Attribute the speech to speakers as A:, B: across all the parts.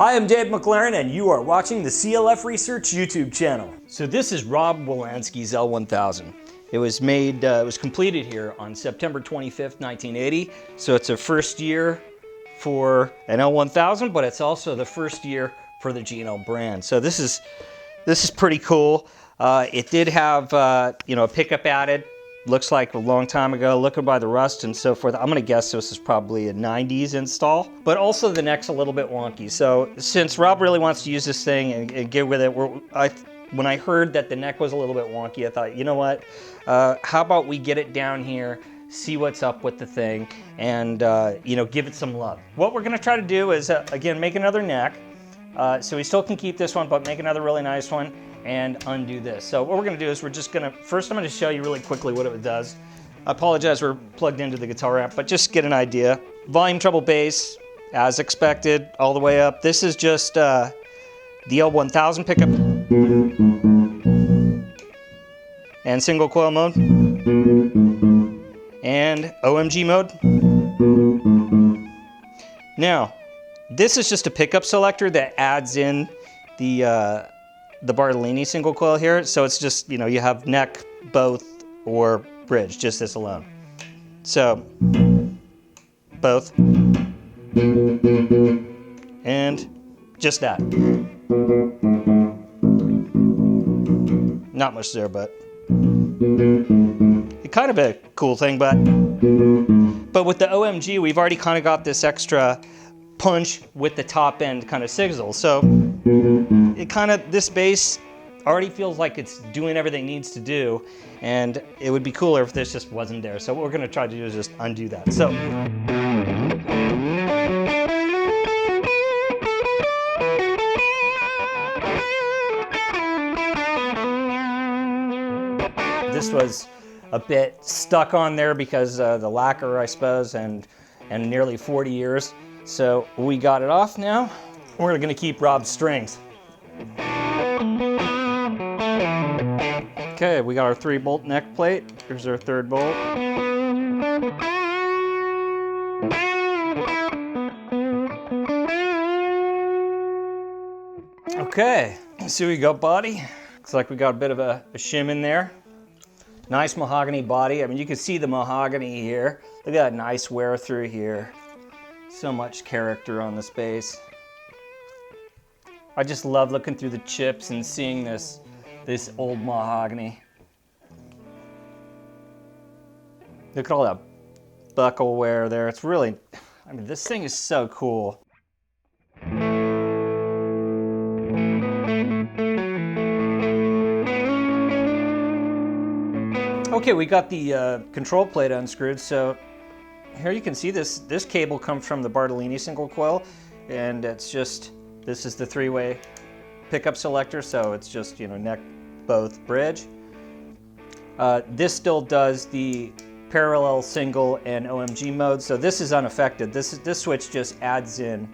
A: Hi, I'm Dave McLaren, and you are watching the CLF Research YouTube channel. So this is Rob Wolanski's L-1000. It was made, it was completed here on September 25th, 1980. So it's a first year for an L-1000, but it's also the first year for the G&L brand. So this is pretty cool. It did have, a pickup added. Looks like a long time ago, looking by the rust and so forth. I'm gonna guess this is probably a 90s install, but also the neck's a little bit wonky. So since Rob really wants to use this thing and get with it, when I heard that the neck was a little bit wonky, I thought, you know what, how about we get it down here, see what's up with the thing, and give it some love. What we're gonna try to do is, again, make another neck, so we still can keep this one, but make another really nice one, and undo this. So what we're gonna do is first I'm gonna show you really quickly what it does. I apologize, we're plugged into the guitar amp, but just get an idea. Volume, treble, bass, as expected, all the way up. This is just the L-1000 pickup and single coil mode and OMG mode. Now, this is just a pickup selector that adds in the Bartolini single coil here. So it's just, you have neck, both, or bridge, just this alone. So, both, and just that. Not much there, but it's kind of a cool thing, but with the OMG, we've already kind of got this extra punch with the top end kind of signal. So this bass already feels like it's doing everything it needs to do, and it would be cooler if this just wasn't there. So what we're gonna try to do is just undo that. So this was a bit stuck on there because the lacquer, I suppose, and nearly 40 years. So we got it off now. We're gonna keep Rob's strings. Okay, we got our 3-bolt neck plate. Here's our 3rd bolt. Okay, so we got body. Looks like we got a bit of a shim in there. Nice mahogany body. I mean, you can see the mahogany here. Look at that nice wear through here. So much character on this bass. I just love looking through the chips and seeing this old mahogany. Look at all that buckle wear there. It's really, I mean, this thing is so cool. Okay, we got the control plate unscrewed. So here you can see this cable comes from the Bartolini single coil, and it's just, this is the 3-way pickup selector, so it's just, neck, both, bridge. This still does the parallel, single, and OMG mode, so this is unaffected. This switch just adds in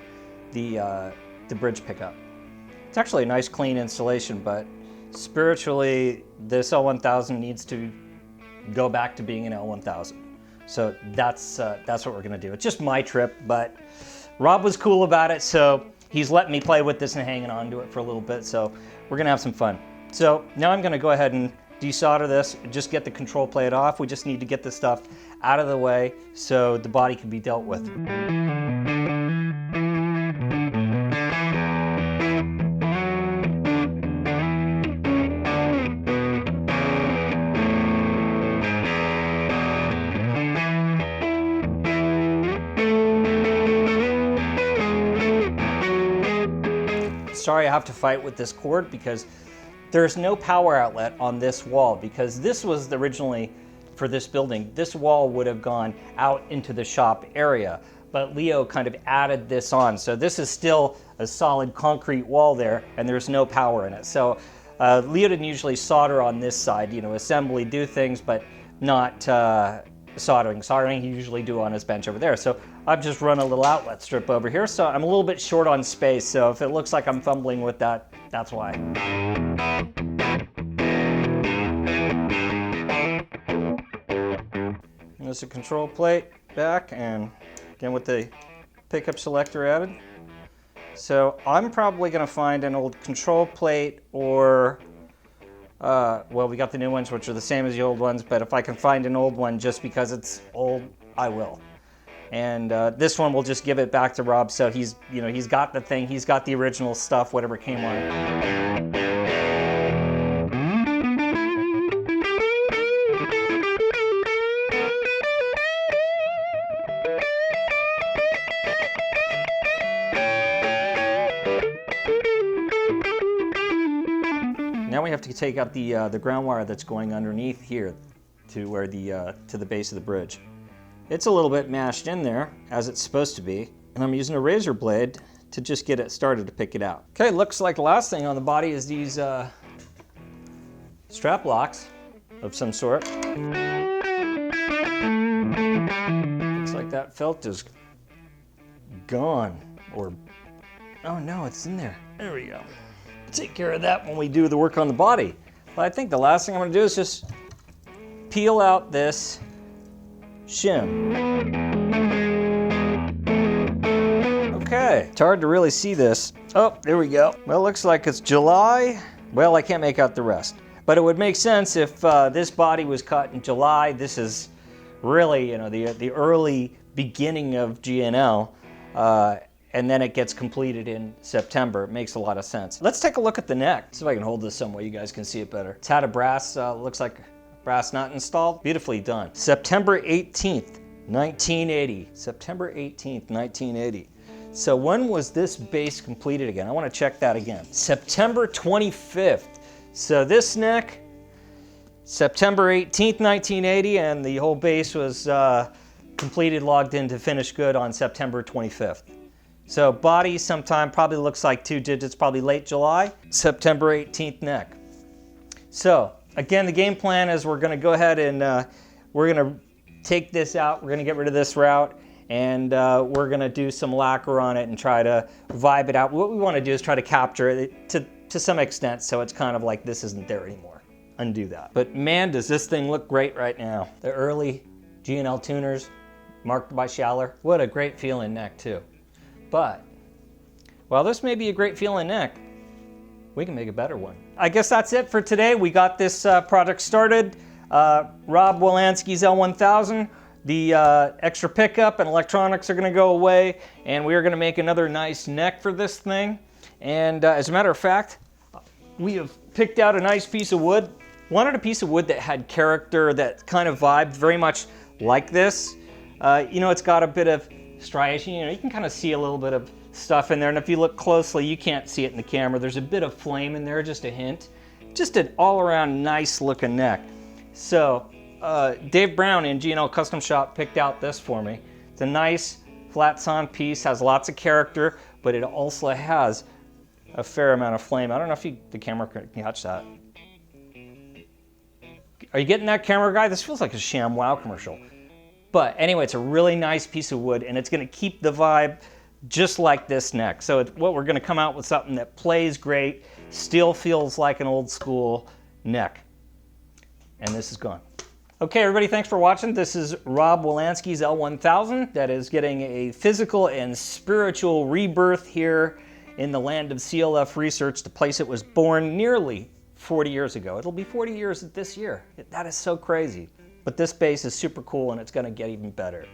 A: the bridge pickup. It's actually a nice clean installation, but spiritually, this L-1000 needs to go back to being an L-1000. So that's what we're gonna do. It's just my trip, but Rob was cool about it, so he's letting me play with this and hanging on to it for a little bit, so we're gonna have some fun. So now I'm gonna go ahead and desolder this, just get the control plate off. We just need to get this stuff out of the way so the body can be dealt with. Sorry I have to fight with this cord because there's no power outlet on this wall, because this was originally for this building. This wall would have gone out into the shop area, but Leo kind of added this on. So this is still a solid concrete wall there, and there's no power in it. So Leo didn't usually solder on this side, assembly, do things, but not soldering. Soldering he usually do on his bench over there. So I've just run a little outlet strip over here, so I'm a little bit short on space, so if it looks like I'm fumbling with that, that's why. There's a control plate back, and again with the pickup selector added. So I'm probably gonna find an old control plate or, well, we got the new ones, which are the same as the old ones, but if I can find an old one just because it's old, I will. And this one, we'll just give it back to Rob, so he's, you know, he's got the thing, he's got the original stuff, whatever came on it. Now we have to take out the ground wire that's going underneath here to where to the base of the bridge. It's a little bit mashed in there, as it's supposed to be, and I'm using a razor blade to just get it started to pick it out. Okay, looks like the last thing on the body is these strap locks of some sort. Looks like that felt is gone, or, oh no, it's in there. There we go. Take care of that when we do the work on the body. But I think the last thing I'm gonna do is just peel out this shim. Okay, it's hard to really see this. Oh, there we go. Well, it looks like it's July. Well, I can't make out the rest. But it would make sense if this body was cut in July. This is really, you know, the early beginning of G&L. And then it gets completed in September. It makes a lot of sense. Let's take a look at the neck. See if I can hold this some way you guys can see it better. It's had a brass, looks like brass nut installed. Beautifully done. September 18th, 1980. September 18th, 1980. So when was this base completed again? I want to check that again. September 25th. So this neck, September 18th, 1980, and the whole base was completed, logged into finished good on September 25th. So body sometime probably looks like 2 digits, probably late July, September 18th neck. So again, the game plan is we're gonna go ahead and we're gonna take this out, we're gonna get rid of this route, and we're gonna do some lacquer on it and try to vibe it out. What we wanna do is try to capture it to some extent, so it's kind of like this isn't there anymore. Undo that. But man, does this thing look great right now. The early G&L tuners, marked by Schaller. What a great feeling neck too. But, while this may be a great feeling neck, we can make a better one. I guess that's it for today. We got this project started. Rob Wolanski's L-1000. The extra pickup and electronics are gonna go away, and we are gonna make another nice neck for this thing. And as a matter of fact, we have picked out a nice piece of wood. Wanted a piece of wood that had character, that kind of vibed very much like this. You know, it's got a bit of striation, you know, you can kind of see a little bit of stuff in there, and if you look closely, you can't see it in the camera. There's a bit of flame in there, just a hint. Just an all-around nice looking neck. So, Dave Brown in G&L Custom Shop picked out this for me. It's a nice flat sawn piece, has lots of character, but it also has a fair amount of flame. I don't know if the camera can catch that. Are you getting that, camera guy? This feels like a ShamWow commercial. But anyway, it's a really nice piece of wood, and it's gonna keep the vibe just like this neck. So what we're gonna come out with something that plays great, still feels like an old school neck. And this is gone. Okay, everybody, thanks for watching. This is Rob Wolanski's L-1000 that is getting a physical and spiritual rebirth here in the land of CLF research, the place it was born nearly 40 years ago. It'll be 40 years this year. That is so crazy. But this base is super cool, and it's gonna get even better.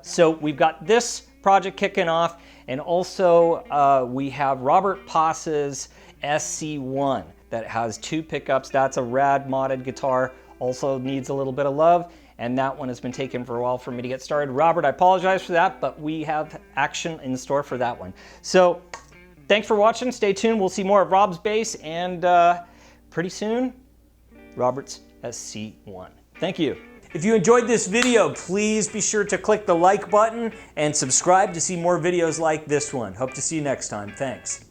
A: So we've got this project kicking off, and also we have Robert Poss's SC1 that has 2 pickups. That's a rad modded guitar, also needs a little bit of love, and that one has been taking for a while for me to get started. Robert, I apologize for that, but we have action in store for that one. So thanks for watching, stay tuned, we'll see more of Rob's bass, and pretty soon, Robert's SC1. Thank you. If you enjoyed this video, please be sure to click the like button and subscribe to see more videos like this one. Hope to see you next time. Thanks.